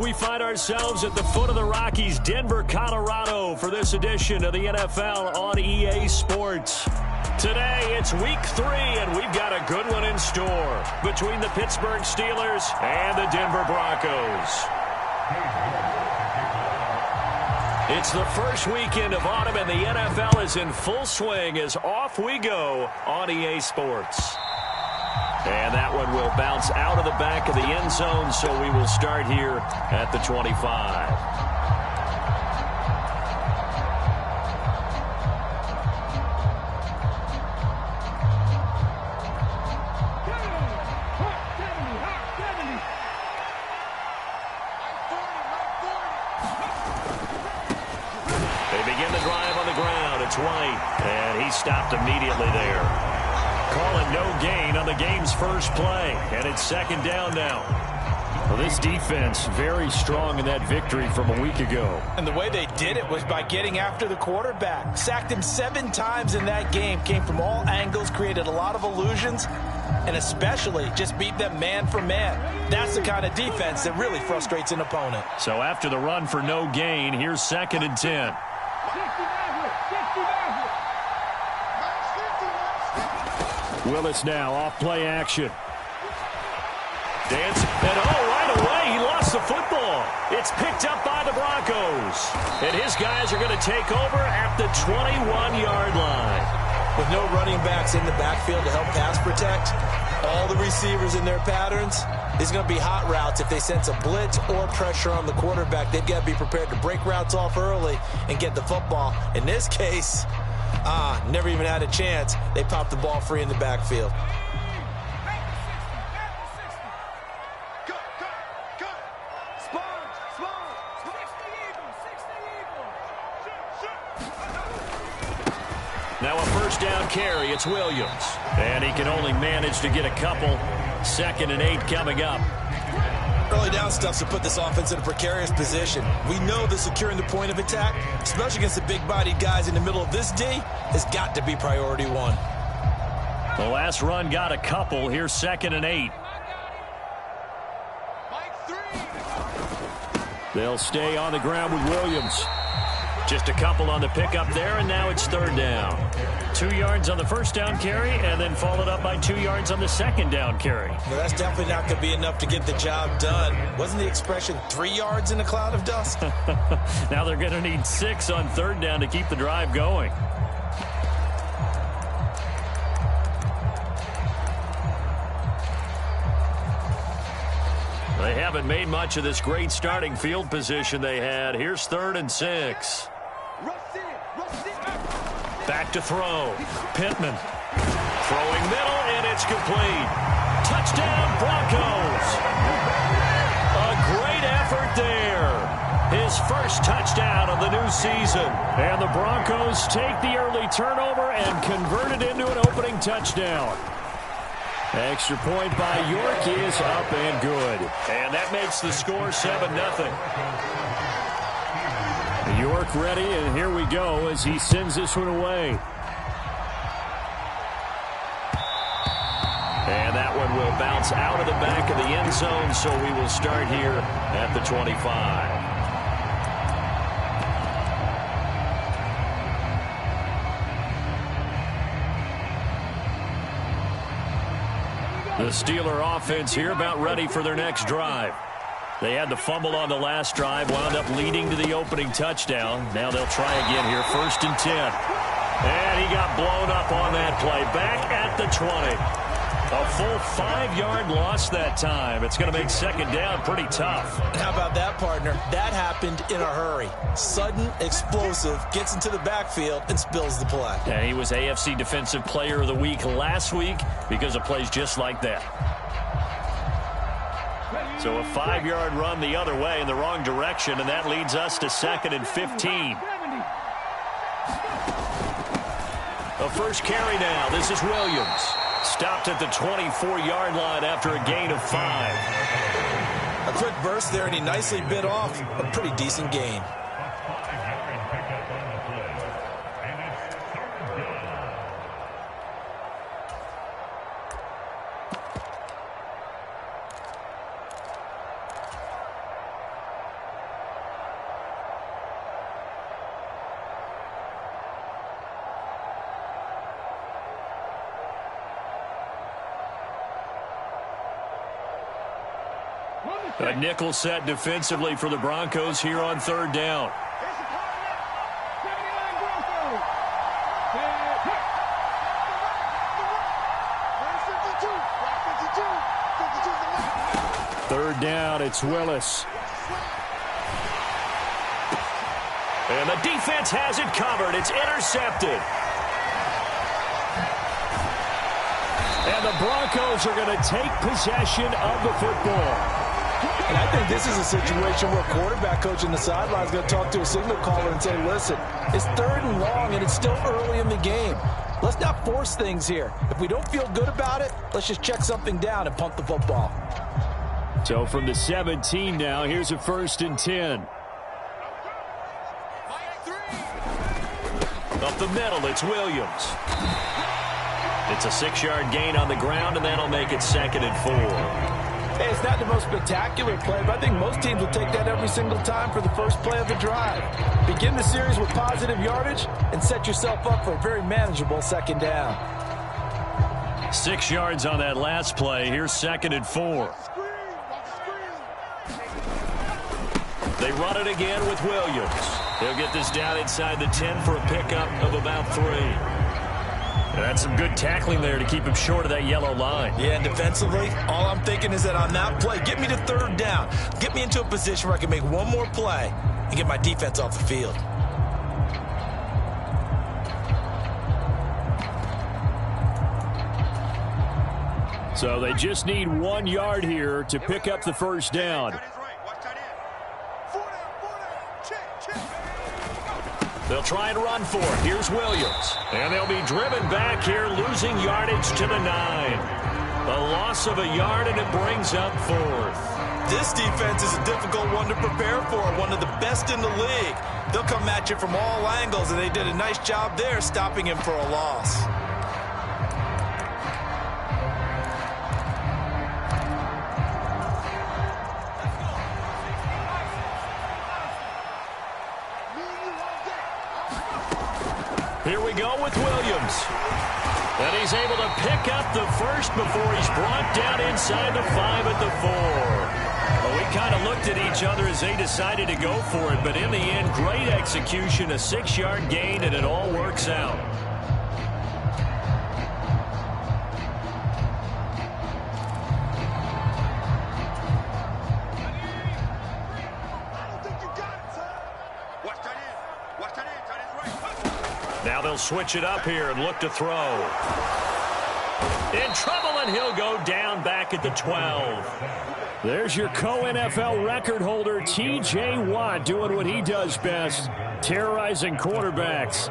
We find ourselves at the foot of the Rockies, Denver, Colorado, for this edition of the NFL on EA Sports. Today, it's week 3, and we've got a good one in store between the Pittsburgh Steelers and the Denver Broncos. It's the first weekend of autumn, and the NFL is in full swing as off we go on EA Sports. And that one will bounce out of the back of the end zone, so we will start here at the 25. They begin the drive on the ground. It's White, and he stopped immediately there. Calling no gain on the game's first play, and it's second down now. Well, this defense very strong in that victory from a week ago. And the way they did it was by getting after the quarterback. Sacked him 7 times in that game. Came from all angles, created a lot of illusions, and especially just beat them man for man. That's the kind of defense that really frustrates an opponent. So after the run for no gain, here's 2nd and 10. Willis now off play action. Dance, and right away he lost the football. It's picked up by the Broncos. And his guys are going to take over at the 21-yard line. With no running backs in the backfield to help pass protect, all the receivers in their patterns, it's going to be hot routes. If they sense a blitz or pressure on the quarterback, they've got to be prepared to break routes off early and get the football. In this case, never even had a chance. They popped the ball free in the backfield. Now a first down carry. It's Williams. And he can only manage to get a couple. 2nd and 8 coming up. Early down stuff to put this offense in a precarious position. We know that securing the point of attack, especially against the big-bodied guys in the middle of this D, has got to be priority 1. The last run got a couple. Here's 2nd and 8. They'll stay on the ground with Williams. Just a couple on the pickup there, and now it's 3rd down. 2 yards on the first down carry, and then followed up by 2 yards on the second down carry. Well, that's definitely not going to be enough to get the job done. Wasn't the expression 3 yards in a cloud of dust? Now they're going to need 6 on 3rd down to keep the drive going. They haven't made much of this great starting field position they had. Here's 3rd and 6. Back to throw. Pittman. Throwing middle, and it's complete. Touchdown, Broncos. A great effort there. His first touchdown of the new season. And the Broncos take the early turnover and convert it into an opening touchdown. Extra point by York is up and good. And that makes the score 7-0. York ready, and here we go as he sends this one away. And that one will bounce out of the back of the end zone, so we will start here at the 25. The Steeler offense here about ready for their next drive. They had the fumble on the last drive, wound up leading to the opening touchdown. Now they'll try again here, 1st and 10. And he got blown up on that play. Back at the 20. A full 5-yard loss that time. It's going to make 2nd down pretty tough. How about that, partner? That happened in a hurry. Sudden, explosive, gets into the backfield, and spills the play. And he was AFC Defensive Player of the Week last week because of plays just like that. So a 5-yard run the other way in the wrong direction, and that leads us to 2nd and 15. A first carry now. This is Williams. Stopped at the 24-yard line after a gain of 5. A quick burst there, and he nicely bit off a pretty decent gain. A nickel set defensively for the Broncos here on third down. Third down, it's Willis. And the defense has it covered. It's intercepted. And the Broncos are going to take possession of the football. And I think this is a situation where a quarterback coach in the sideline is going to talk to a signal caller and say, listen, it's third and long, and it's still early in the game. Let's not force things here. If we don't feel good about it, let's just check something down and punt the football. So from the 17 now, here's a 1st and 10. Up the middle, it's Williams. It's a 6-yard gain on the ground, and that'll make it 2nd and 4. Hey, it's not the most spectacular play, but I think most teams will take that every single time for the first play of the drive. Begin the series with positive yardage and set yourself up for a very manageable 2nd down. 6 yards on that last play. Here's 2nd and 4. They run it again with Williams. They'll get this down inside the 10 for a pickup of about 3. That's some good tackling there to keep him short of that yellow line. Yeah, and defensively, all I'm thinking is that on that play, get me to 3rd down. Get me into a position where I can make one more play and get my defense off the field. So they just need 1 yard here to pick up the 1st down. They'll try and run for it. Here's Williams. And they'll be driven back here, losing yardage to the 9. A loss of a yard, and it brings up 4th. This defense is a difficult one to prepare for, one of the best in the league. They'll come at you from all angles, and they did a nice job there stopping him for a loss. Here we go with Williams. And he's able to pick up the first before he's brought down inside the 5 at the 4. Well, we kind of looked at each other as they decided to go for it, but in the end, great execution, a 6-yard gain, and it all works out. Now they'll switch it up here and look to throw. In trouble, and he'll go down back at the 12. There's your co-NFL record holder, T.J. Watt, doing what he does best, terrorizing quarterbacks.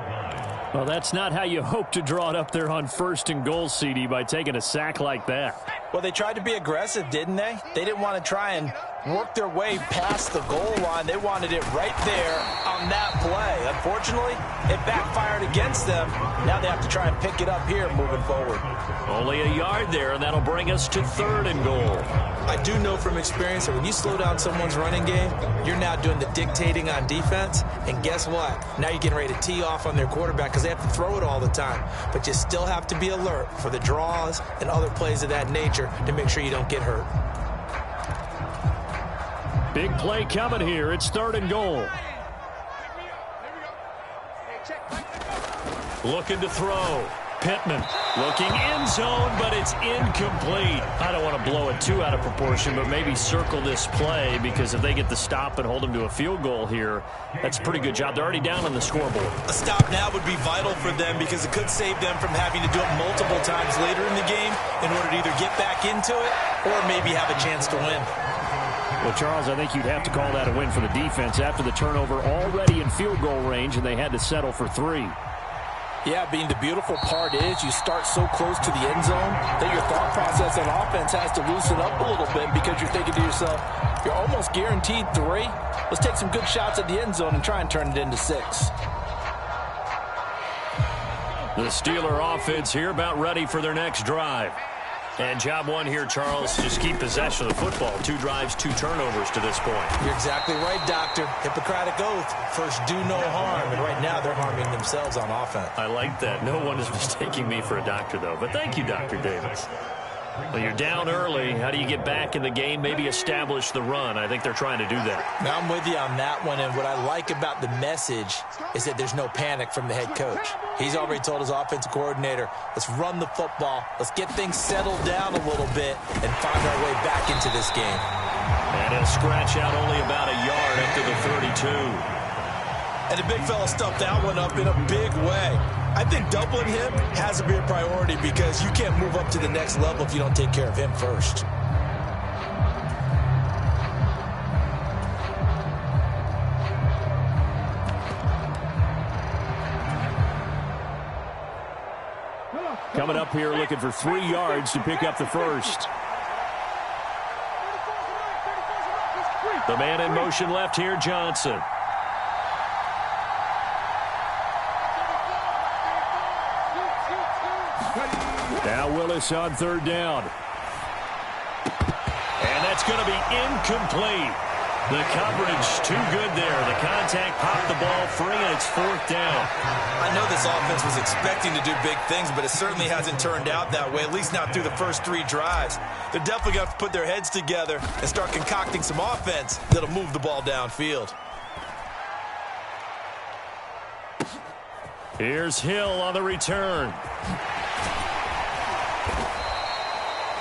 Well, that's not how you hope to draw it up there on 1st and goal, CD, by taking a sack like that. Well, they tried to be aggressive, didn't they? They didn't want to try and work their way past the goal line. They wanted it right there on that play. Unfortunately, it backfired against them. Now they have to try and pick it up here moving forward. Only a yard there, and that'll bring us to 3rd and goal. I do know from experience that when you slow down someone's running game, you're now doing the dictating on defense. And guess what? Now you're getting ready to tee off on their quarterback because they have to throw it all the time. But you still have to be alert for the draws and other plays of that nature to make sure you don't get hurt. Big play coming here. It's 3rd and goal. Looking to throw. Pittman looking end zone, but it's incomplete. I don't want to blow it too out of proportion, but maybe circle this play, because if they get the stop and hold them to a field goal here, that's a pretty good job. They're already down on the scoreboard. A stop now would be vital for them, because it could save them from having to do it multiple times later in the game in order to either get back into it or maybe have a chance to win. Well, Charles, I think you'd have to call that a win for the defense after the turnover already in field goal range, and they had to settle for 3. Yeah, being the beautiful part is you start so close to the end zone that your thought process on offense has to loosen up a little bit, because you're thinking to yourself, you're almost guaranteed 3. Let's take some good shots at the end zone and try and turn it into 6. The Steeler offense here about ready for their next drive. And job one here, Charles, just keep possession of the football. 2 drives, 2 turnovers to this point. You're exactly right, Doctor. Hippocratic oath. First, do no harm. And right now, they're harming themselves on offense. I like that. No one is mistaking me for a doctor, though. But thank you, Dr. Davis. Well, you're down early. How do you get back in the game, maybe establish the run? I think they're trying to do that. Now, I'm with you on that one, and what I like about the message is that there's no panic from the head coach. He's already told his offensive coordinator, let's run the football, let's get things settled down a little bit, and find our way back into this game. And he'll scratch out only about a yard up to the 32. And the big fella stuffed that one up in a big way. I think doubling him has to be a priority because you can't move up to the next level if you don't take care of him first. Coming up here looking for 3 yards to pick up the first. The man in motion left here, Johnson. Now Willis on 3rd down. And that's going to be incomplete. The coverage too good there. The contact popped the ball free, and it's 4th down. I know this offense was expecting to do big things, but it certainly hasn't turned out that way, at least not through the first 3 drives. They're definitely going to have to put their heads together and start concocting some offense that'll move the ball downfield. Here's Hill on the return.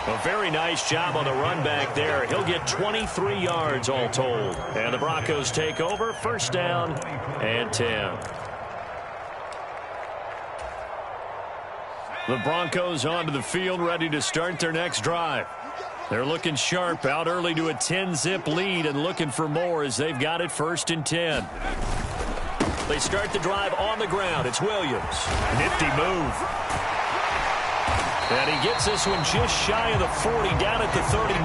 A very nice job on the run back there. He'll get 23 yards all told. And the Broncos take over, 1st down and 10. The Broncos onto the field, ready to start their next drive. They're looking sharp, out early to a 10-zip lead and looking for more as they've got it 1st and 10. They start the drive on the ground. It's Williams. Nifty move. And he gets this one just shy of the 40, down at the 39.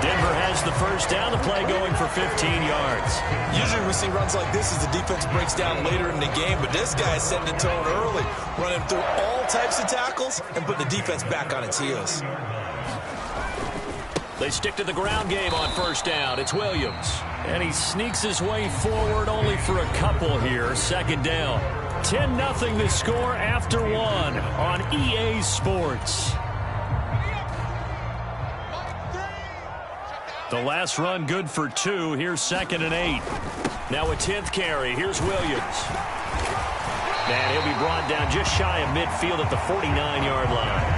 Denver has the 1st down, the play going for 15 yards. Usually we see runs like this as the defense breaks down later in the game, but this guy is setting the tone early, running through all types of tackles and putting the defense back on its heels. They stick to the ground game on 1st down. It's Williams. And he sneaks his way forward only for a couple here. 2nd down. 10-0 the score after 1 on EA Sports. The last run good for 2. Here's 2nd and 8. Now a 10th carry. Here's Williams. And he'll be brought down just shy of midfield at the 49-yard line.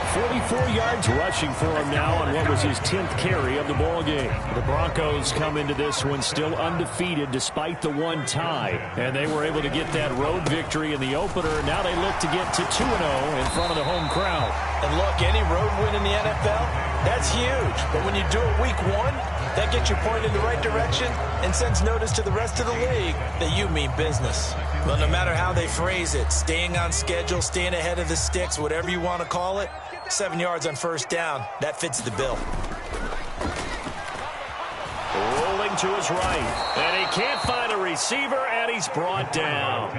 44 yards rushing for him now on what was his 10th carry of the ball game. The Broncos come into this one still undefeated despite the 1 tie. And they were able to get that road victory in the opener. Now they look to get to 2-0 in front of the home crowd. And look, any road win in the NFL, that's huge. But when you do it week 1, that gets you pointed in the right direction and sends notice to the rest of the league that you mean business. Well, no matter how they phrase it, staying on schedule, staying ahead of the sticks, whatever you want to call it, 7 yards on 1st down, that fits the bill. Rolling to his right, and he can't find a receiver, and he's brought down.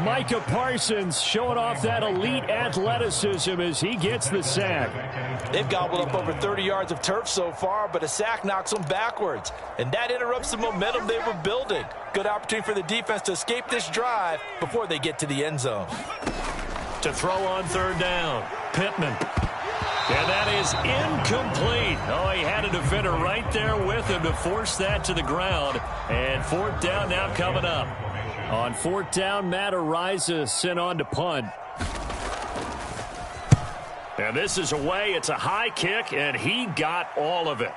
Micah Parsons showing off that elite athleticism as he gets the sack. They've gobbled up over 30 yards of turf so far, but a sack knocks them backwards, and that interrupts the momentum they were building. Good opportunity for the defense to escape this drive before they get to the end zone. To throw on 3rd down, Pittman. And that is incomplete. Oh, he had a defender right there with him to force that to the ground. And 4th down now coming up. On 4th down, Matt Ariza sent on to punt. And this is away. It's a high kick, and he got all of it.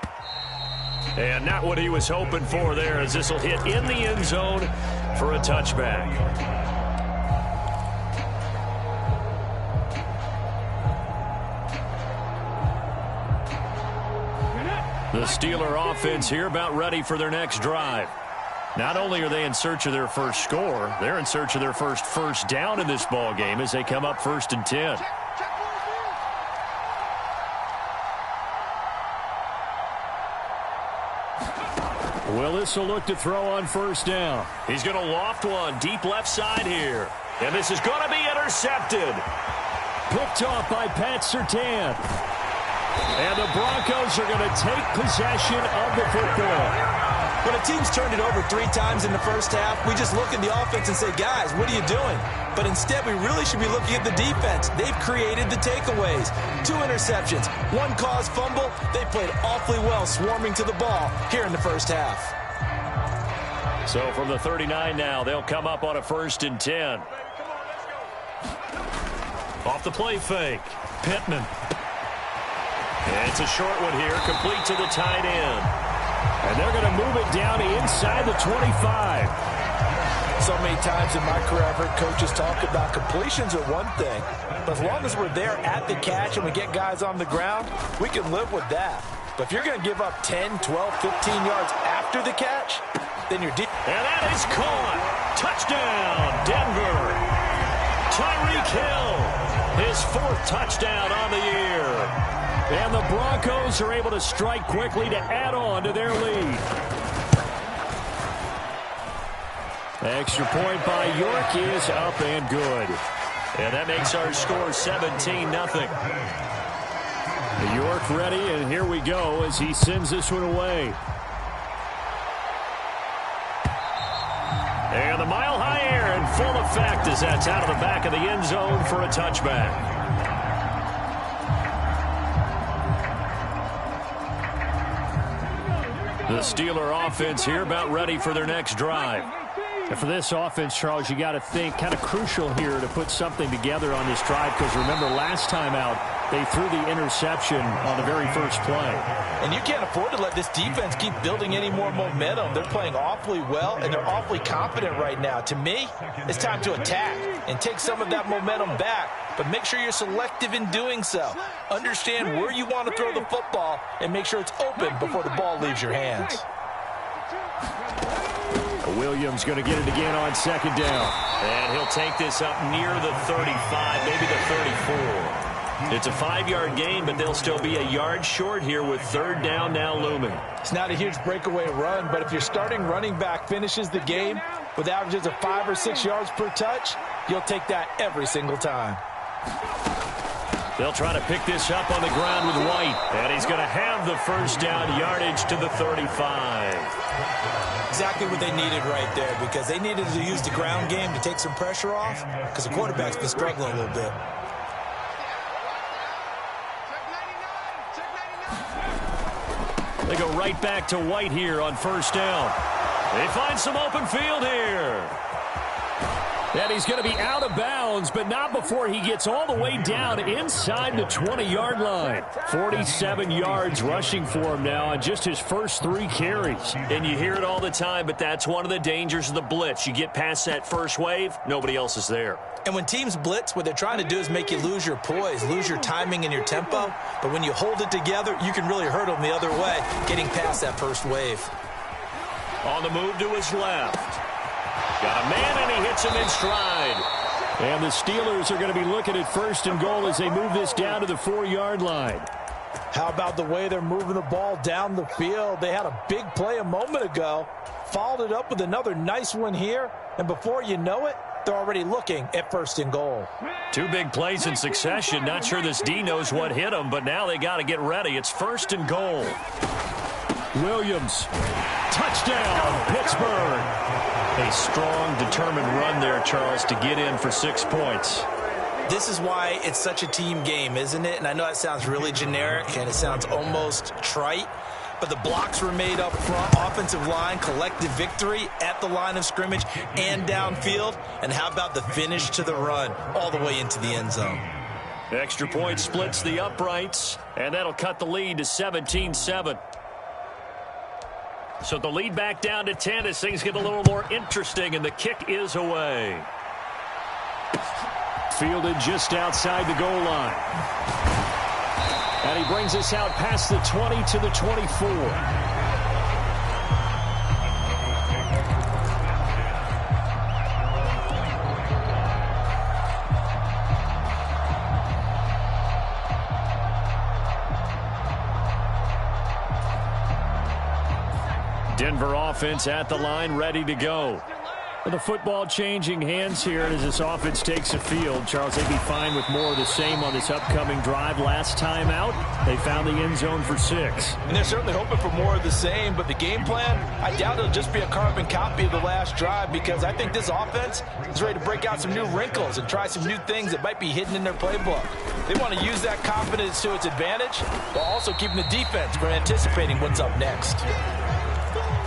And not what he was hoping for there, as this will hit in the end zone for a touchback. The Steeler offense here about ready for their next drive. Not only are they in search of their first score, they're in search of their first down in this ball game as they come up 1st and 10. Willis will look to throw on 1st down. He's going to loft one deep left side here. And this is going to be intercepted. Picked off by Pat Surtain. And the Broncos are going to take possession of the football. When a team's turned it over 3 times in the first half, we just look at the offense and say, guys, what are you doing? But instead, we really should be looking at the defense. They've created the takeaways. 2 interceptions, 1 caused fumble. They played awfully well swarming to the ball here in the first half. So from the 39 now, they'll come up on a 1st and 10. Off the play fake, Pittman. It's a short one here, complete to the tight end. And they're going to move it down inside the 25. So many times in my career, I've heard coaches talk about completions are one thing. But as long as we're there at the catch and we get guys on the ground, we can live with that. But if you're going to give up 10, 12, 15 yards after the catch, then you're deep. And that is caught. Touchdown, Denver. Tyreek Hill, his 4th touchdown on the year. And the Broncos are able to strike quickly to add on to their lead. Extra point by York is up and good. And that makes our score 17-0. York ready, and here we go as he sends this one away. And the mile-high air in full effect as that's out of the back of the end zone for a touchback. The Steeler offense here about ready for their next drive. And for this offense, Charles, you got to think kind of crucial here to put something together on this drive because remember last time out they threw the interception on the very first play. And you can't afford to let this defense keep building any more momentum. They're playing awfully well and they're awfully confident right now. To me, it's time to attack and take some of that momentum back. But make sure you're selective in doing so. Understand where you want to throw the football and make sure it's open before the ball leaves your hands. Williams going to get it again on 2nd down. And he'll take this up near the 35, maybe the 34. It's a 5-yard gain, but they'll still be a yard short here with 3rd down now looming. It's not a huge breakaway run, but if your starting running back finishes the game with averages of 5 or 6 yards per touch, you'll take that every single time. They'll try to pick this up on the ground with White. And he's going to have the 1st down yardage to the 35. Exactly what they needed right there because they needed to use the ground game to take some pressure off because the quarterback's been struggling a little bit. They go right back to White here on 1st down. They find some open field here. And he's going to be out of bounds, but not before he gets all the way down inside the 20-yard line. 47 yards rushing for him now on just his first 3 carries. And you hear it all the time, but that's one of the dangers of the blitz. You get past that first wave, nobody else is there. And when teams blitz, what they're trying to do is make you lose your poise, lose your timing and your tempo. But when you hold it together, you can really hurt them the other way, getting past that first wave. On the move to his left. Got a man, and he hits him in stride. And the Steelers are going to be looking at 1st and goal as they move this down to the 4-yard line. How about the way they're moving the ball down the field? They had a big play a moment ago, followed it up with another nice one here, and before you know it, they're already looking at 1st and goal. 2 big plays in succession. Not sure this D knows what hit him, but now they got to get ready. It's 1st and goal. Williams. Touchdown, Pittsburgh. A strong, determined run there, Charles, to get in for 6 points. This is why it's such a team game, isn't it? And I know that sounds really generic and it sounds almost trite, but the blocks were made up front, offensive line, collective victory at the line of scrimmage and downfield. And how about the finish to the run all the way into the end zone? Extra point splits the uprights, and that'll cut the lead to 17-7. So the lead back down to 10 as things get a little more interesting, and the kick is away. Fielded just outside the goal line. And he brings us out past the 20 to the 24. Denver offense at the line, ready to go. The football changing hands here as this offense takes the field. Charles, they'd be fine with more of the same on this upcoming drive. Last time out, they found the end zone for 6. And they're certainly hoping for more of the same, but the game plan, I doubt it'll just be a carbon copy of the last drive, because I think this offense is ready to break out some new wrinkles and try some new things that might be hidden in their playbook. They want to use that confidence to its advantage while also keeping the defense from anticipating what's up next.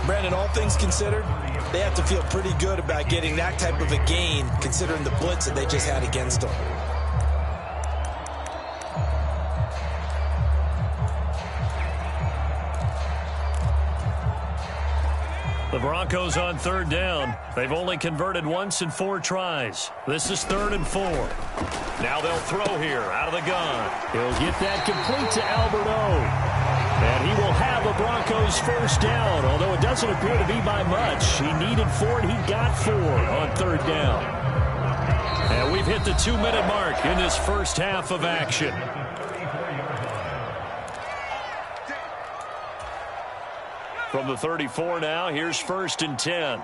Brandon, all things considered, they have to feel pretty good about getting that type of a gain, considering the blitz that they just had against them. The Broncos on 3rd down. They've only converted once in 4 tries. This is 3rd and 4. Now they'll throw here out of the gun. He'll get that complete to Alberto. And he will have a Broncos first down, although it doesn't appear to be by much. He needed 4, and he got 4 on 3rd down. And we've hit the 2-minute mark in this first half of action. From the 34 now, here's 1st and 10.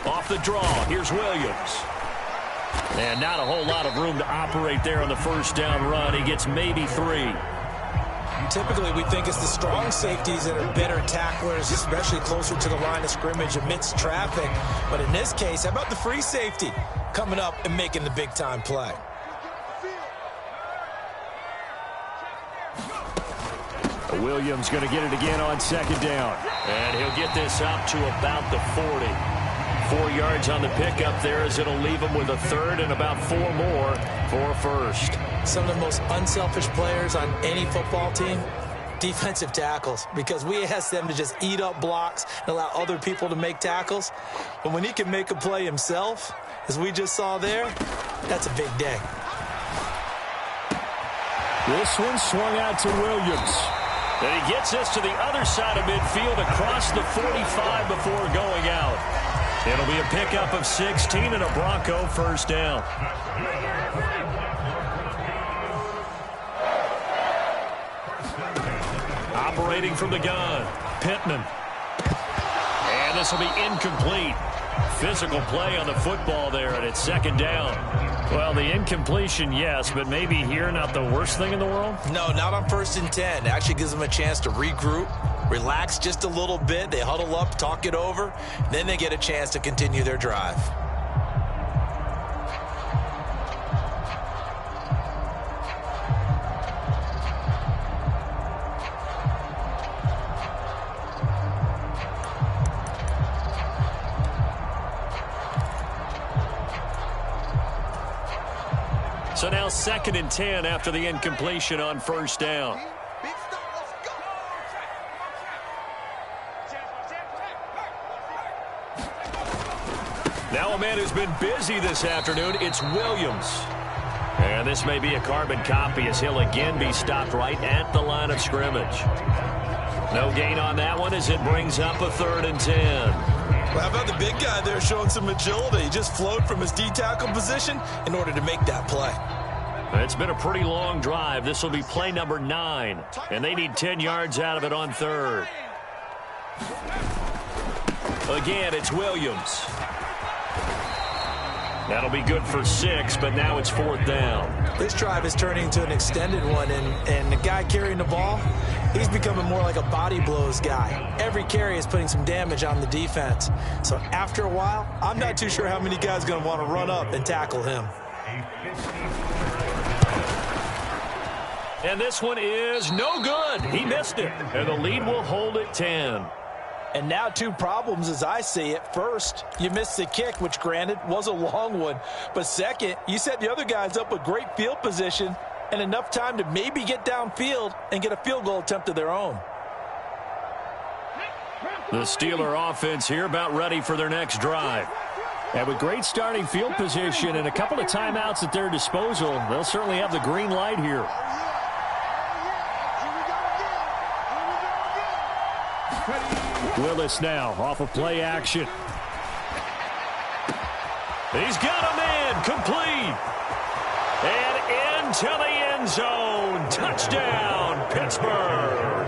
Off the draw, here's Williams. And not a whole lot of room to operate there on the first down run. He gets maybe 3. Typically, we think it's the strong safeties that are better tacklers, especially closer to the line of scrimmage amidst traffic. But in this case, how about the free safety coming up and making the big-time play? Williams going to get it again on 2nd down. And he'll get this up to about the 40. 4 yards on the pickup there, as it'll leave him with a 3rd and about 4 more for 1st. Some of the most unselfish players on any football team, defensive tackles, because we ask them to just eat up blocks and allow other people to make tackles. But when he can make a play himself, as we just saw there, that's a big day. This one swung out to Williams. And he gets this to the other side of midfield across the 45 before going out. It'll be a pickup of 16 and a Bronco first down. Operating from the gun, Pittman. And this will be incomplete. Physical play on the football there, and it's 2nd down. Well, the incompletion, yes, but maybe here not the worst thing in the world? No, not on 1st and 10. It actually gives them a chance to regroup, relax just a little bit. They huddle up, talk it over, then they get a chance to continue their drive. So now 2nd and 10 after the incompletion on 1st down. Now a man who's been busy this afternoon, it's Williams. And this may be a carbon copy, as he'll again be stopped right at the line of scrimmage. No gain on that one, as it brings up a 3rd and 10. Well, how about the big guy there showing some agility? He just flowed from his D-tackle position in order to make that play. It's been a pretty long drive. This will be play number 9, and they need 10 yards out of it on 3rd. Again, it's Williams. That'll be good for 6, but now it's 4th down. This drive is turning into an extended one, and the guy carrying the ball, he's becoming more like a body blows guy. Every carry is putting some damage on the defense. So after a while, I'm not too sure how many guys are going to want to run up and tackle him. And this one is no good. He missed it. And the lead will hold at 10. And now 2 problems as I see it. First, you missed the kick, which granted was a long one. But second, you set the other guys up with great field position and enough time to maybe get downfield and get a field goal attempt of their own. The Steeler offense here about ready for their next drive. And with great starting field position and a couple of timeouts at their disposal, they'll certainly have the green light here. Willis now off of play action. He's got a man complete. And into the end zone. Touchdown, Pittsburgh.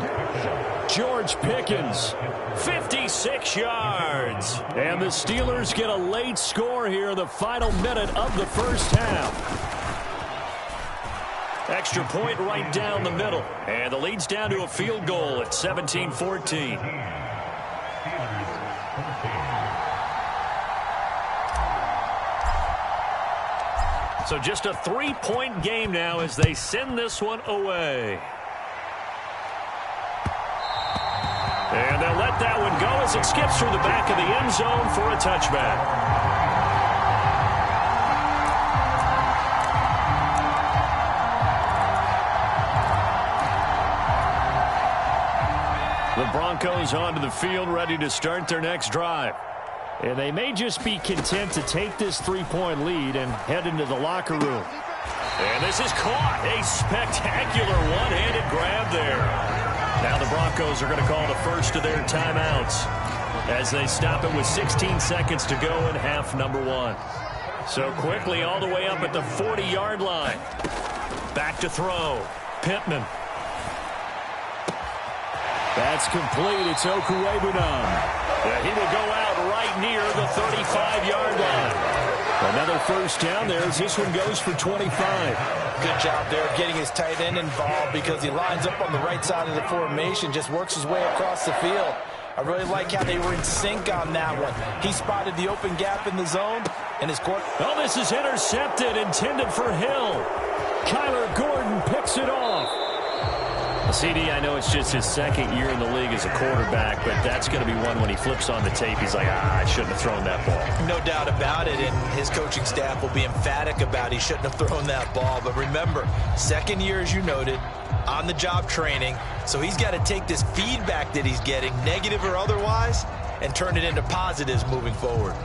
George Pickens. 56 yards. And the Steelers get a late score here in the final minute of the first half. Extra point right down the middle. And the lead's down to a field goal at 17-14. So just a 3-point game now as they send this one away. And they'll let that one go as it skips through the back of the end zone for a touchback. The Broncos onto the field, ready to start their next drive. And they may just be content to take this 3-point lead and head into the locker room. And this is caught. A spectacular one-handed grab there. Now the Broncos are going to call the first of their timeouts as they stop it with 16 seconds to go in half number 1. So quickly all the way up at the 40-yard line. Back to throw. Pittman. That's complete. It's Okuebunan. Yeah, he will go out right near the 35-yard line. Another first down there as this one goes for 25. Good job there getting his tight end involved because he lines up on the right side of the formation, just works his way across the field. I really like how they were in sync on that one. He spotted the open gap in the zone, and his court. Oh, this is intercepted, intended for Hill. Kyler Gordon picks it off. CD, I know it's just his second year in the league as a quarterback, but that's going to be one when he flips on the tape, he's like, I shouldn't have thrown that ball. No doubt about it, and his coaching staff will be emphatic about he shouldn't have thrown that ball. But remember, second year, as you noted, on-the-job training, so he's got to take this feedback that he's getting, negative or otherwise, and turn it into positives moving forward.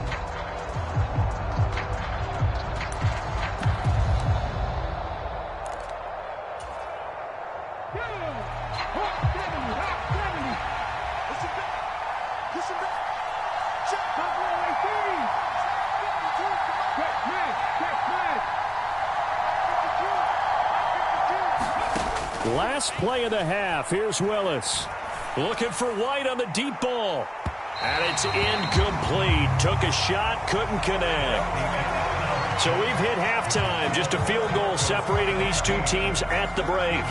Last play of the half. Here's Willis. Looking for White on the deep ball. And it's incomplete. Took a shot, couldn't connect. So we've hit halftime. Just a field goal separating these two teams at the break.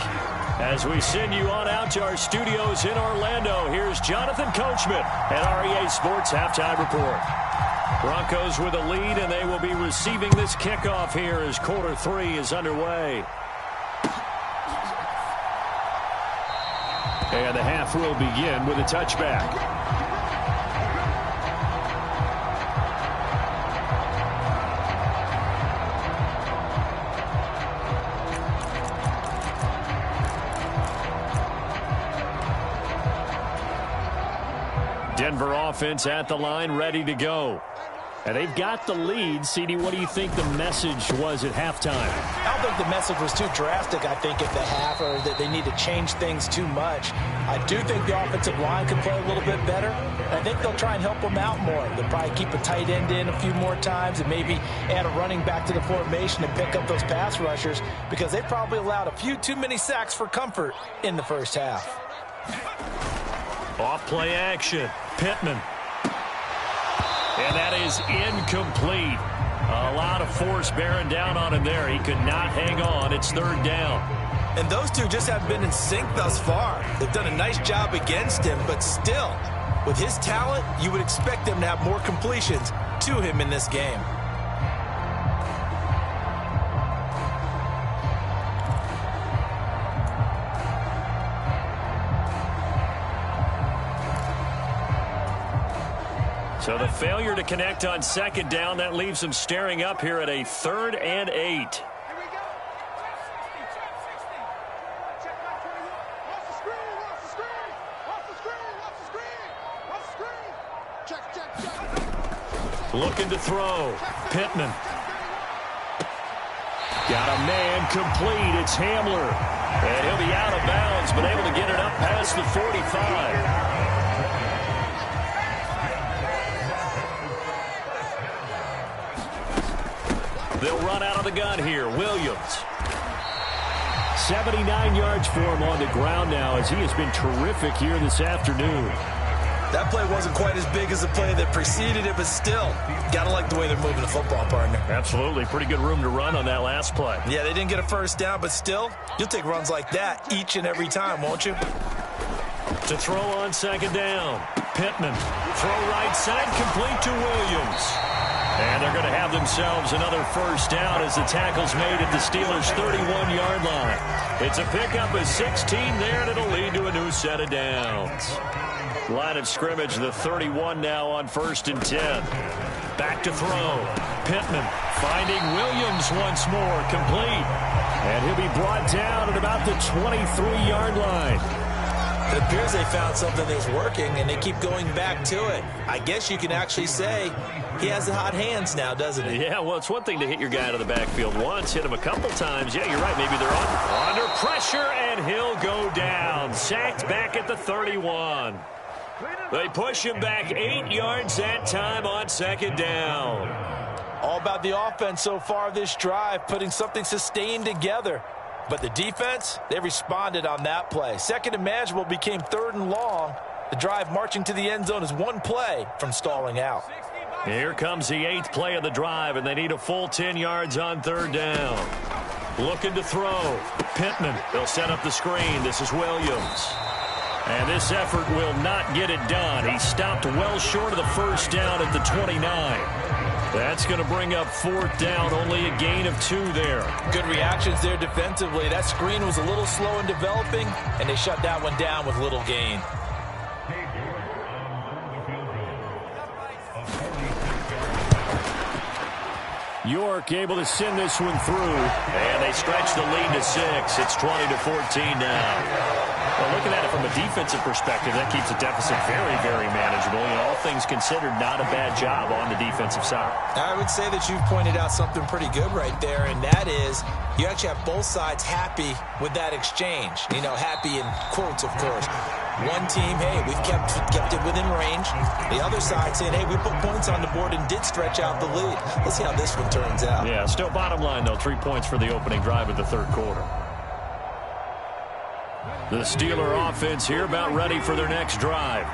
As we send you on out to our studios in Orlando, here's Jonathan Coachman at REA Sports Halftime Report. Broncos with a lead, and they will be receiving this kickoff here as quarter 3 is underway. And the half will begin with a touchback. Denver offense at the line, ready to go. And they've got the lead. CD, what do you think the message was at halftime? I don't think the message was too drastic, I think, at the half, or that they need to change things too much. I do think the offensive line could play a little bit better. And I think they'll try and help them out more. They'll probably keep a tight end in a few more times and maybe add a running back to the formation and pick up those pass rushers because they probably allowed a few too many sacks for comfort in the first half. Off play action. Pittman. And that is incomplete. A lot of force bearing down on him there. He could not hang on. It's third down. And those two just haven't been in sync thus far. They've done a nice job against him, but still, with his talent, you would expect them to have more completions to him in this game. So the failure to connect on second down, that leaves them staring up here at a 3rd and 8. Looking to throw. Pittman. Got a man complete. It's Hamler. And he'll be out of bounds, but able to get it up past the 45. They'll run out of the gun here. Williams. 79 yards for him on the ground now, as he has been terrific here this afternoon. That play wasn't quite as big as the play that preceded it, but still, got to like the way they're moving the football, partner. Absolutely. Pretty good room to run on that last play. Yeah, they didn't get a first down, but still, you'll take runs like that each and every time, won't you? To throw on second down. Pittman. Throw right side, complete to Williams. And they're going to have themselves another first down as the tackle's made at the Steelers' 31-yard line. It's a pickup of 16 there, and it'll lead to a new set of downs. Line of scrimmage, the 31 now on 1st and 10. Back to throw. Pittman finding Williams once more, complete. And he'll be brought down at about the 23-yard line. It appears they found something that's working, and they keep going back to it. I guess you can actually say he has the hot hands now, doesn't he? Yeah, well, it's one thing to hit your guy out of the backfield once, hit him a couple times. Yeah, you're right. Maybe they're under pressure, and he'll go down. Sacked back at the 31. They push him back 8 yards that time on second down. All about the offense so far this drive, putting something sustained together. But the defense, they responded on that play. Second and manageable became 3rd and long. The drive marching to the end zone is one play from stalling out. Here comes the 8th play of the drive, and they need a full 10 yards on 3rd down. Looking to throw. Pittman, they'll set up the screen. This is Williams. And this effort will not get it done. He stopped well short of the first down at the 29. That's going to bring up 4th down, only a gain of 2 there. Good reactions there defensively. That screen was a little slow in developing, and they shut that one down with little gain. York able to send this one through. And they stretch the lead to 6. It's 20-14 now. Well, looking at it from a defensive perspective, that keeps the deficit very, very manageable. You know, all things considered, not a bad job on the defensive side. I would say that you've pointed out something pretty good right there, and that is you actually have both sides happy with that exchange. You know, happy in quotes, of course. One team, hey, we've kept it within range. The other side saying, hey, we put points on the board and did stretch out the lead. Let's see how this one turns out. Yeah, still bottom line, though, 3 points for the opening drive of the 3rd quarter. The Steeler offense here about ready for their next drive.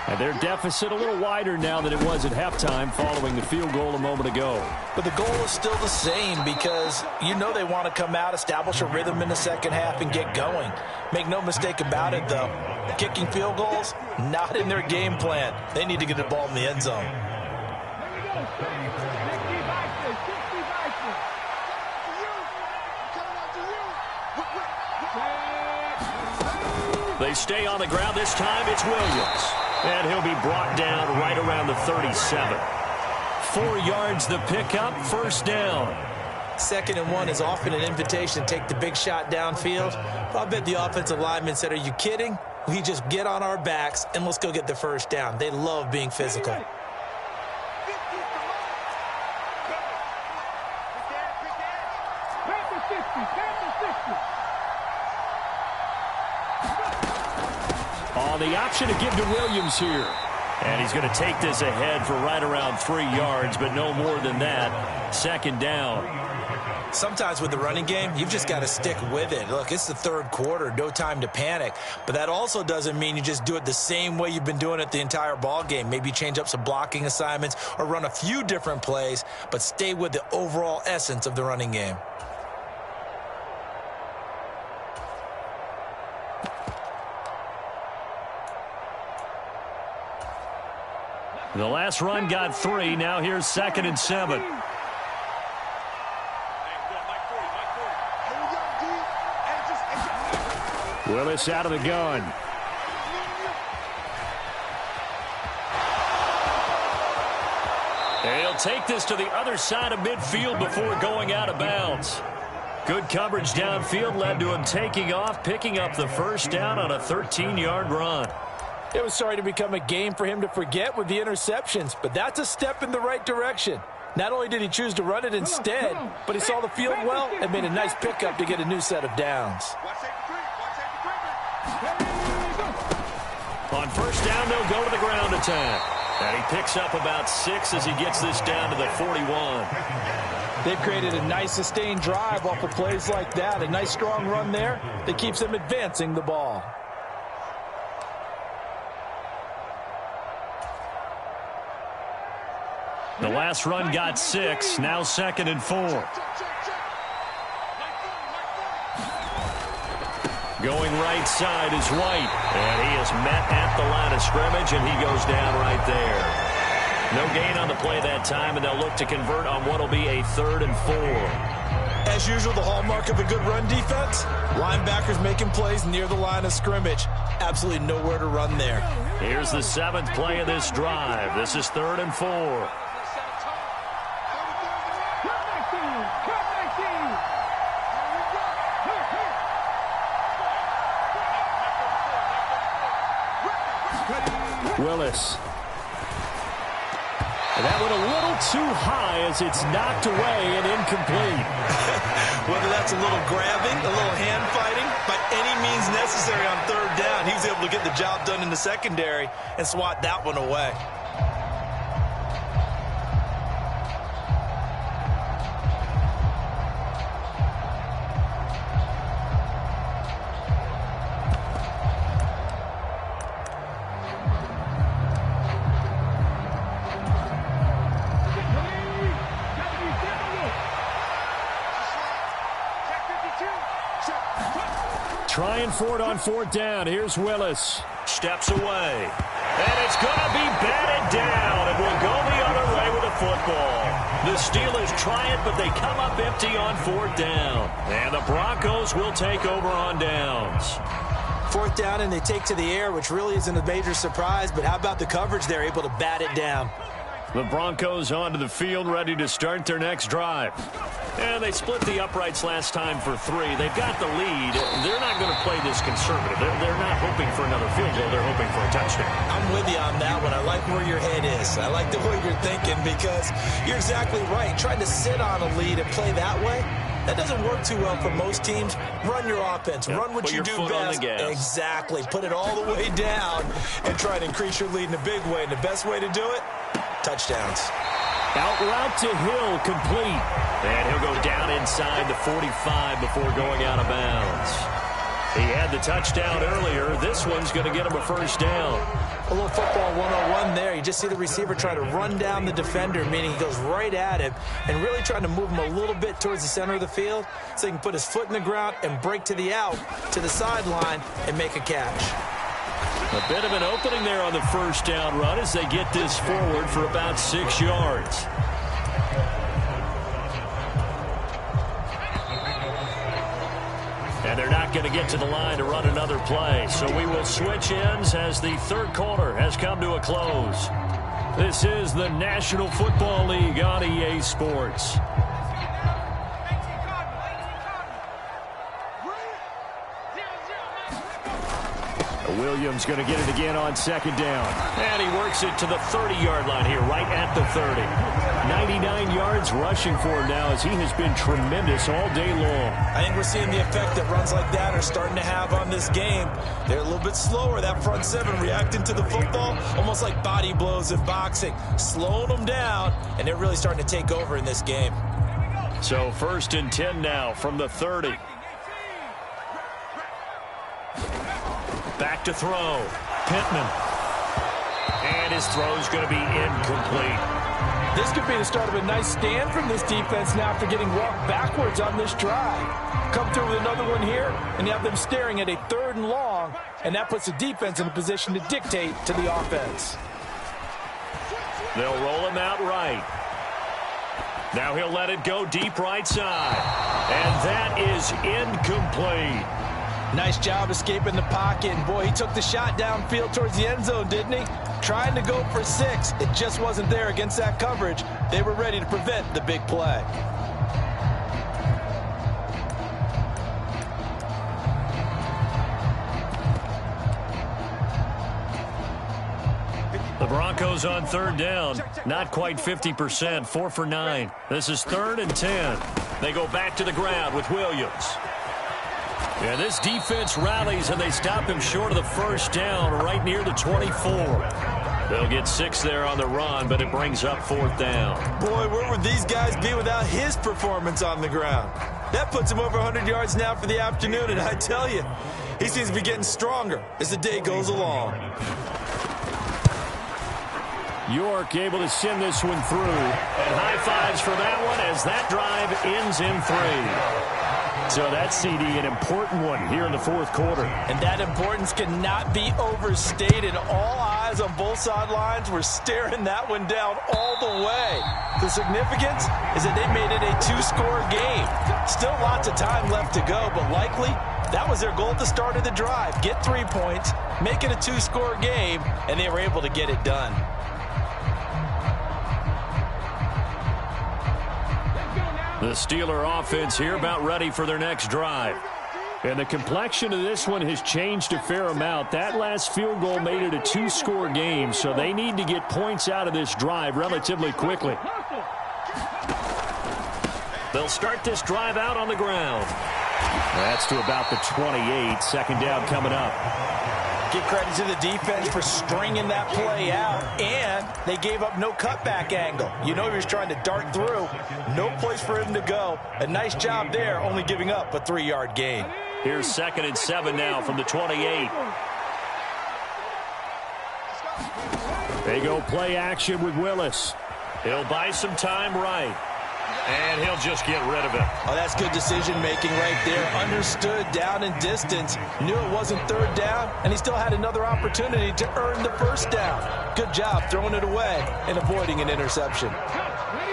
And their deficit a little wider now than it was at halftime following the field goal a moment ago. But the goal is still the same because you know they want to come out, establish a rhythm in the second half, and get going. Make no mistake about it, though. Kicking field goals, not in their game plan. They need to get the ball in the end zone. They stay on the ground. This time it's Williams. And he'll be brought down right around the 37. 4 yards the pickup, 1st down. 2nd and 1 is often an invitation to take the big shot downfield. I bet the offensive lineman said, are you kidding? We just get on our backs and let's go get the 1st down. They love being physical. On the option to give to Williams here. And he's going to take this ahead for right around 3 yards, but no more than that. 2nd down. Sometimes with the running game, you've just got to stick with it. Look, it's the 3rd quarter, no time to panic. But that also doesn't mean you just do it the same way you've been doing it the entire ball game. Maybe change up some blocking assignments or run a few different plays, but stay with the overall essence of the running game. The last run got 3. Now here's 2nd and 7. Willis out of the gun. And he'll take this to the other side of midfield before going out of bounds. Good coverage downfield led to him taking off, picking up the 1st down on a 13-yard run. It was starting to become a game for him to forget with the interceptions, but that's a step in the right direction. Not only did he choose to run it instead, but he saw the field well and made a nice pickup to get a new set of downs. On 1st down, they'll go to the ground attack. And he picks up about 6 as he gets this down to the 41. They've created a nice sustained drive off of plays like that. A nice strong run there that keeps them advancing the ball. The last run got 6. Now 2nd and 4. Going right side is White. And he is met at the line of scrimmage, and he goes down right there. No gain on the play that time, and they'll look to convert on what will be a 3rd and 4. As usual, the hallmark of a good run defense, linebackers making plays near the line of scrimmage. Absolutely nowhere to run there. Here's the 7th play of this drive. This is 3rd and 4. Willis. That went a little too high as it's knocked away and incomplete. Whether that's a little grabbing, a little hand fighting, by any means necessary on 3rd down, he was able to get the job done in the secondary and swat that one away. Trying for it on 4th down. Here's Willis. Steps away. And it's going to be batted down. And we'll go the other way with the football. The Steelers try it, but they come up empty on 4th down. And the Broncos will take over on downs. 4th down, and they take to the air, which really isn't a major surprise. But how about the coverage? They're able to bat it down. The Broncos onto the field, ready to start their next drive. And they split the uprights last time for 3. They've got the lead. They're not going to play this conservative. They're not hoping for another field goal. They're hoping for a touchdown. I'm with you on that one. I like where your head is. I like the way you're thinking because you're exactly right. Trying to sit on a lead and play that way, that doesn't work too well for most teams. Run your offense. Yep. Run what you do best. Exactly. Put it all the way down and try to increase your lead in a big way. And the best way to do it, touchdowns. Out route to Hill, complete. And he'll go down inside the 45 before going out of bounds. He had the touchdown earlier. This one's going to get him a 1st down. A little football 101 there. You just see the receiver try to run down the defender, meaning he goes right at him and really trying to move him a little bit towards the center of the field so he can put his foot in the ground and break to the out, to the sideline, and make a catch. A bit of an opening there on the 1st down run as they get this forward for about 6 yards. And they're not going to get to the line to run another play. So we will switch ends as the 3rd quarter has come to a close. This is the National Football League on EA Sports. Williams going to get it again on 2nd down. And he works it to the 30-yard line here, right at the 30. 99 yards rushing for him now as he has been tremendous all day long. I think we're seeing the effect that runs like that are starting to have on this game. They're a little bit slower, that front 7 reacting to the football, almost like body blows in boxing, slowing them down, and they're really starting to take over in this game. So 1st and 10 now from the 30. Back to throw. Pittman. And his throw's going to be incomplete. This could be the start of a nice stand from this defense now after getting walked backwards on this drive. Come through with another one here, and you have them staring at a 3rd and long, and that puts the defense in a position to dictate to the offense. They'll roll him out right. Now he'll let it go deep right side. And that is incomplete. Nice job escaping the pocket. And boy, he took the shot downfield towards the end zone, didn't he? Trying to go for 6. It just wasn't there against that coverage. They were ready to prevent the big play. The Broncos on 3rd down. Not quite 50%. 4 for 9. This is 3rd and 10. They go back to the ground with Williams. Yeah, this defense rallies, and they stop him short of the 1st down right near the 24. They'll get 6 there on the run, but it brings up 4th down. Boy, where would these guys be without his performance on the ground? That puts him over 100 yards now for the afternoon, and I tell you, he seems to be getting stronger as the day goes along. York able to send this one through. And high fives for that one as that drive ends in 3. So that CD, an important one here in the 4th quarter. And that importance cannot be overstated. All eyes on both sidelines were staring that one down all the way. The significance is that they made it a 2-score game. Still lots of time left to go, but likely that was their goal at the start of the drive. Get 3 points, make it a 2-score game, and they were able to get it done. The Steeler offense here about ready for their next drive. And the complexion of this one has changed a fair amount. That last field goal made it a 2-score game, so they need to get points out of this drive relatively quickly. They'll start this drive out on the ground. That's to about the 28. 2nd down coming up. Give credit to the defense for stringing that play out, and they gave up no cutback angle. You know he was trying to dart through. No place for him to go. A nice job there, only giving up a 3-yard gain. Here's 2nd and 7 now from the 28. They go play action with Willis. He'll buy some time right. And he'll just get rid of it. Oh, that's good decision-making right there. Understood down and distance. Knew it wasn't 3rd down, and he still had another opportunity to earn the 1st down. Good job throwing it away and avoiding an interception.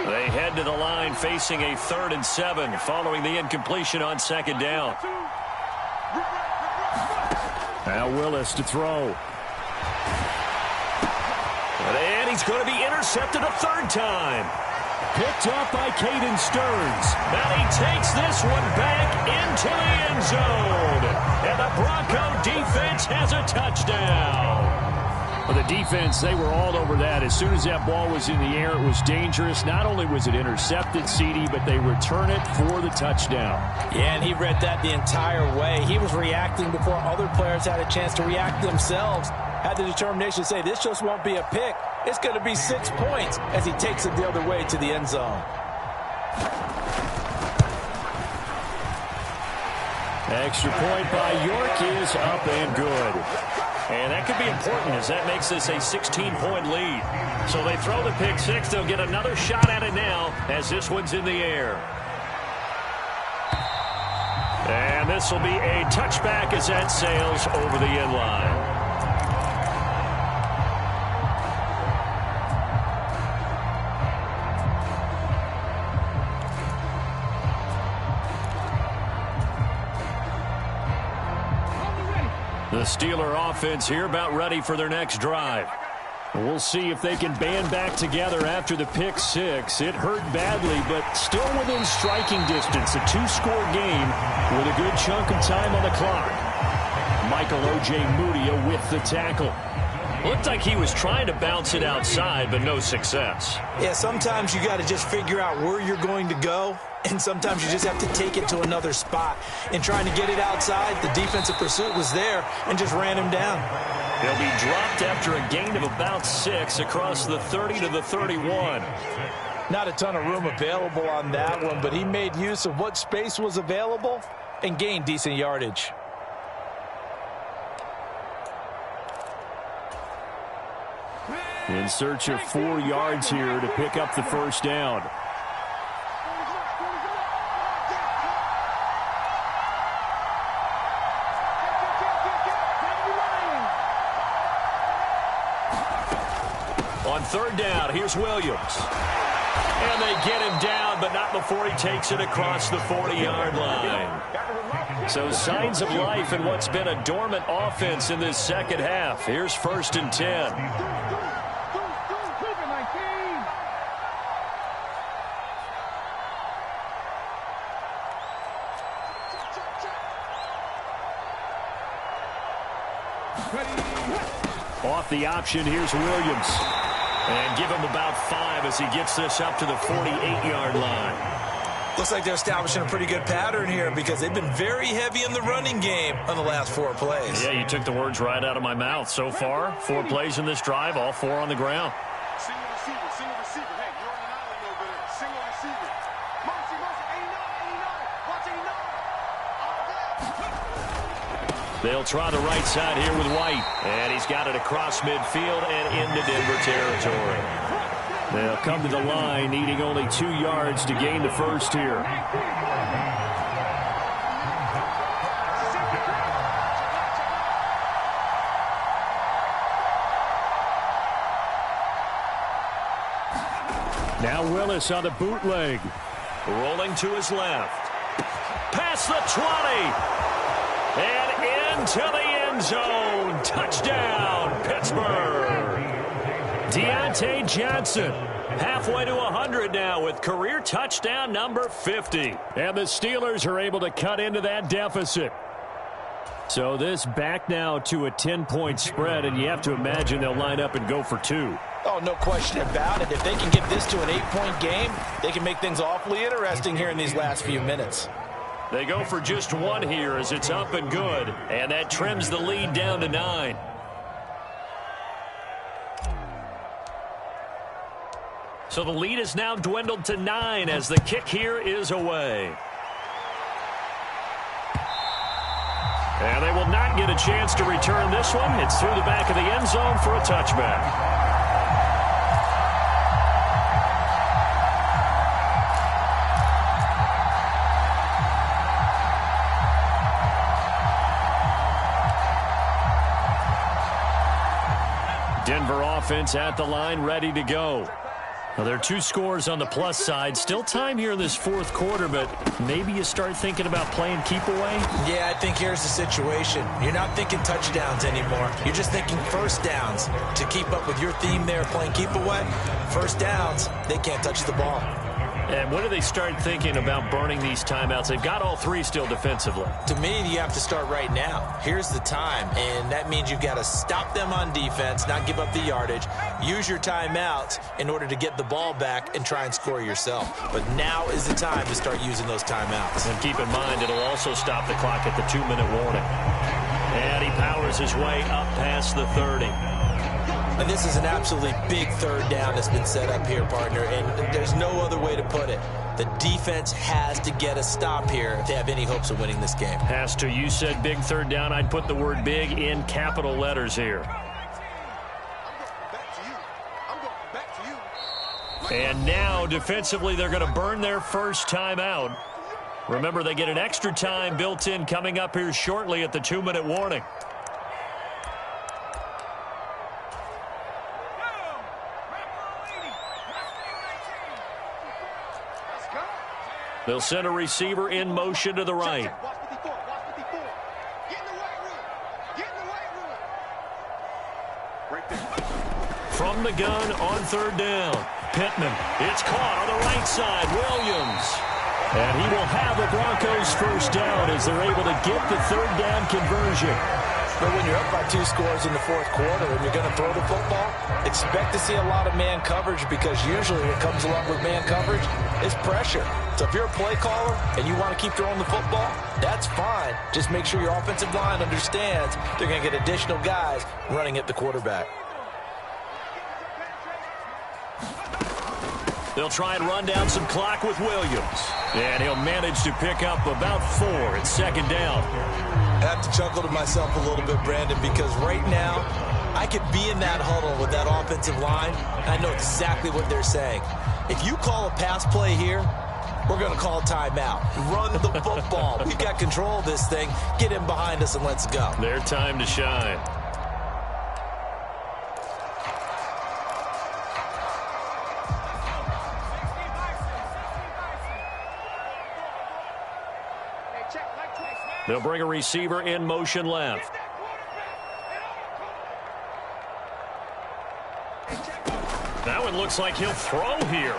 They head to the line facing a 3rd and 7 following the incompletion on 2nd down. Now Willis to throw. And he's going to be intercepted a 3rd time. Picked up by Caden Stearns. Now he takes this one back into the end zone. And the Bronco defense has a touchdown. Well, the defense, they were all over that. As soon as that ball was in the air, it was dangerous. Not only was it intercepted, CD, but they return it for the touchdown. Yeah, and he read that the entire way. He was reacting before other players had a chance to react themselves. Had the determination to say, this just won't be a pick. It's going to be 6 points as he takes it the other way to the end zone. Extra point by York is up and good. And that could be important as that makes this a 16-point lead. So they throw the pick 6. They'll get another shot at it now as this one's in the air. And this will be a touchback as that sails over the end line. The Steeler offense here about ready for their next drive. We'll see if they can band back together after the pick 6. It hurt badly, but still within striking distance. A 2-score game with a good chunk of time on the clock. Michael O.J. Mudia with the tackle. Looked like he was trying to bounce it outside, but no success. Yeah, sometimes you got to just figure out where you're going to go, and sometimes you just have to take it to another spot. In trying to get it outside, the defensive pursuit was there and just ran him down. He'll be dropped after a gain of about 6 across the 30 to the 31. Not a ton of room available on that one, but he made use of what space was available and gained decent yardage. In search of 4 yards here to pick up the 1st down. On 3rd down, here's Williams. And they get him down, but not before he takes it across the 40-yard line. So signs of life in what's been a dormant offense in this 2nd half. Here's 1st and 10. Off the option, here's Williams. And give him about 5 as he gets this up to the 48-yard line. Looks like they're establishing a pretty good pattern here because they've been very heavy in the running game on the last 4 plays. Yeah, you took the words right out of my mouth. So far, 4 plays in this drive, all 4 on the ground. Single receiver, single receiver. Hey, you're on an island over there. Single receiver. Mercy, 89. They'll try the right side here with White. And he's got it across midfield and into Denver territory. They'll come to the line, needing only 2 yards to gain the first here. Now Willis on the bootleg. Rolling to his left. Past the 20. And into the end zone. Touchdown, Pittsburgh. Deontay Johnson, halfway to 100 now with career touchdown number 50. And the Steelers are able to cut into that deficit. So this back now to a 10-point spread, and you have to imagine they'll line up and go for 2. Oh, no question about it. If they can get this to an 8-point game, they can make things awfully interesting here in these last few minutes. They go for just 1 here as it's up and good, and that trims the lead down to 9. So the lead is now dwindled to 9 as the kick here is away. And they will not get a chance to return this one. It's through the back of the end zone for a touchback. Denver offense at the line, ready to go. Now, there are 2 scores on the plus side. Still time here in this 4th quarter, but maybe you start thinking about playing keep away? Yeah, I think here's the situation. You're not thinking touchdowns anymore. You're just thinking first downs. To keep up with your theme there, playing keep away, first downs, they can't touch the ball. And when do they start thinking about burning these timeouts? They've got all 3 still defensively. To me, you have to start right now. Here's the time, and that means you've got to stop them on defense, not give up the yardage, use your timeouts in order to get the ball back and try and score yourself. But now is the time to start using those timeouts. And keep in mind, it'll also stop the clock at the 2-minute warning. And he powers his way up past the 30. And this is an absolutely big 3rd down that's been set up here, partner, and there's no other way to put it. The defense has to get a stop here if they have any hopes of winning this game. Has to. You said big 3rd down. I'd put the word big in capital letters here. And now, defensively, they're going to burn their first timeout. Remember, they get an extra time built in coming up here shortly at the 2-minute warning. They'll send a receiver in motion to the right. From the gun on 3rd down. Pittman. It's caught on the right side. Williams. And he will have the Broncos first down as they're able to get the 3rd down conversion. But when you're up by 2 scores in the 4th quarter and you're going to throw the football, expect to see a lot of man coverage because usually what comes along with man coverage is pressure. So if you're a play caller and you want to keep throwing the football, that's fine. Just make sure your offensive line understands they're going to get additional guys running at the quarterback. They'll try and run down some clock with Williams. And he'll manage to pick up about 4 at 2nd down. I have to chuckle to myself a little bit, Brandon, because right now I could be in that huddle with that offensive line. I know exactly what they're saying. If you call a pass play here, we're going to call a timeout. Run the football. We've got control of this thing. Get in behind us and let's go. Their time to shine. They'll bring a receiver in motion left. That one looks like he'll throw here.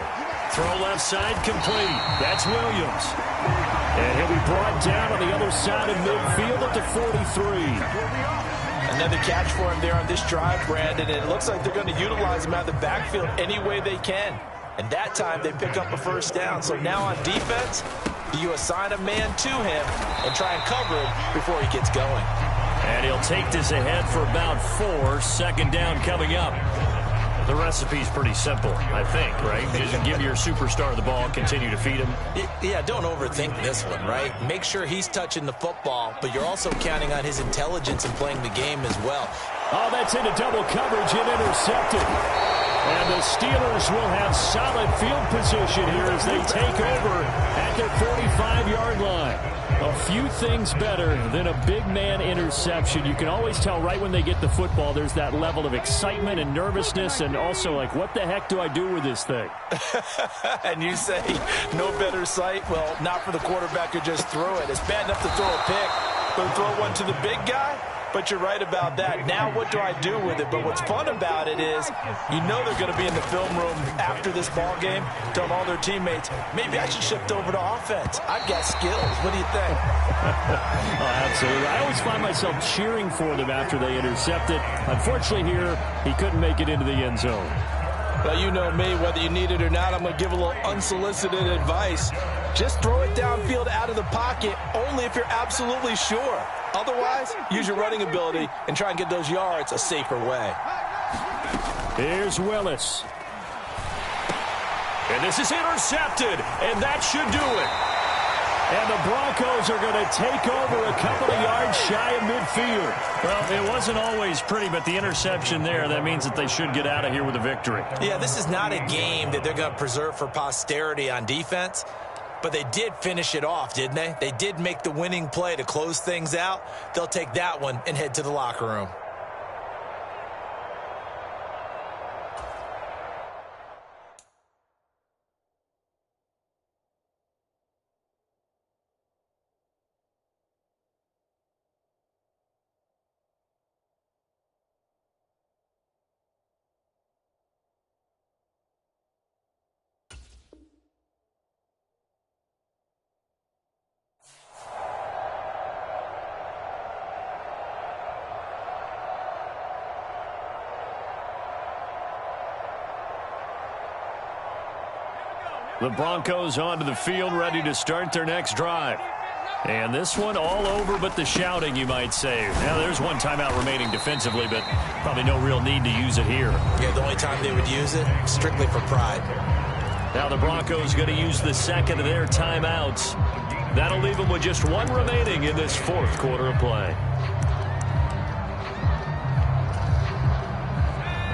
Throw left side complete. That's Williams. And he'll be brought down on the other side of midfield at the 43. Another catch for him there on this drive, Brandon, and it looks like they're going to utilize him out of the backfield any way they can. And that time they pick up a first down. So now on defense, you assign a man to him and try and cover him before he gets going. And he'll take this ahead for about 4. Second down coming up. The recipe's pretty simple, I think, right? Just give your superstar the ball, continue to feed him. Yeah, don't overthink this one, right? Make sure he's touching the football, but you're also counting on his intelligence in playing the game as well. Oh, that's into double coverage and intercepted. And the Steelers will have solid field position here as they take over at their 45-yard line. A few things better than a big man interception. You can always tell right when they get the football, there's that level of excitement and nervousness and also like, what the heck do I do with this thing? And you say, no better sight? Well, not for the quarterback who just threw it. It's bad enough to throw a pick, but throw one to the big guy? But you're right about that. Now what do I do with it? But what's fun about it is you know they're going to be in the film room after this ball game telling all their teammates, maybe I should shift over to offense. I've got skills. What do you think? Oh, absolutely. I always find myself cheering for them after they intercept it. Unfortunately here, he couldn't make it into the end zone. Well, you know me, whether you need it or not, I'm going to give a little unsolicited advice. Just throw it downfield out of the pocket only if you're absolutely sure. Otherwise, use your running ability and try and get those yards a safer way. Here's Willis. And this is intercepted, and that should do it. And the Broncos are going to take over a couple of yards shy of midfield. Well, it wasn't always pretty, but the interception there, that means that they should get out of here with a victory. Yeah, this is not a game that they're going to preserve for posterity on defense. But they did finish it off, didn't they? They did make the winning play to close things out. They'll take that one and head to the locker room. The Broncos onto the field, ready to start their next drive. And this one all over but the shouting, you might say. Now, there's one timeout remaining defensively, but probably no real need to use it here. Yeah, the only time they would use it, strictly for pride. Now the Broncos going to use the second of their timeouts. That'll leave them with just one remaining in this fourth quarter of play.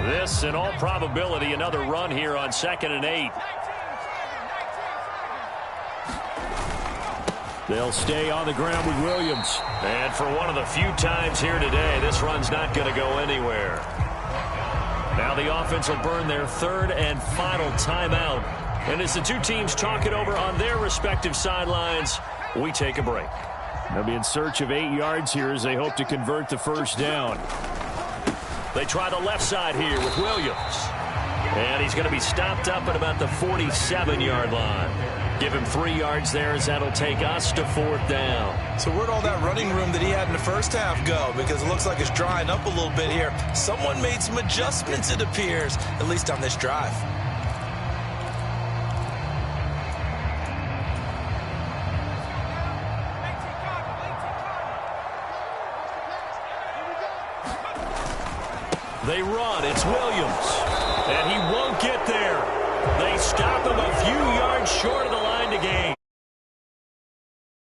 This, in all probability, another run here on 2nd and 8. They'll stay on the ground with Williams. And for one of the few times here today, this run's not going to go anywhere. Now the offense will burn their third and final timeout. And as the two teams talk it over on their respective sidelines, we take a break. They'll be in search of 8 yards here as they hope to convert the first down. They try the left side here with Williams. And he's going to be stopped up at about the 47-yard line. Give him 3 yards there as that'll take us to 4th down. So where'd all that running room that he had in the first half go? Because it looks like it's drying up a little bit here. Someone made some adjustments, it appears, at least on this drive. They run. It's Williams. And he won't get there. They stop him a few yards short of the line to gain.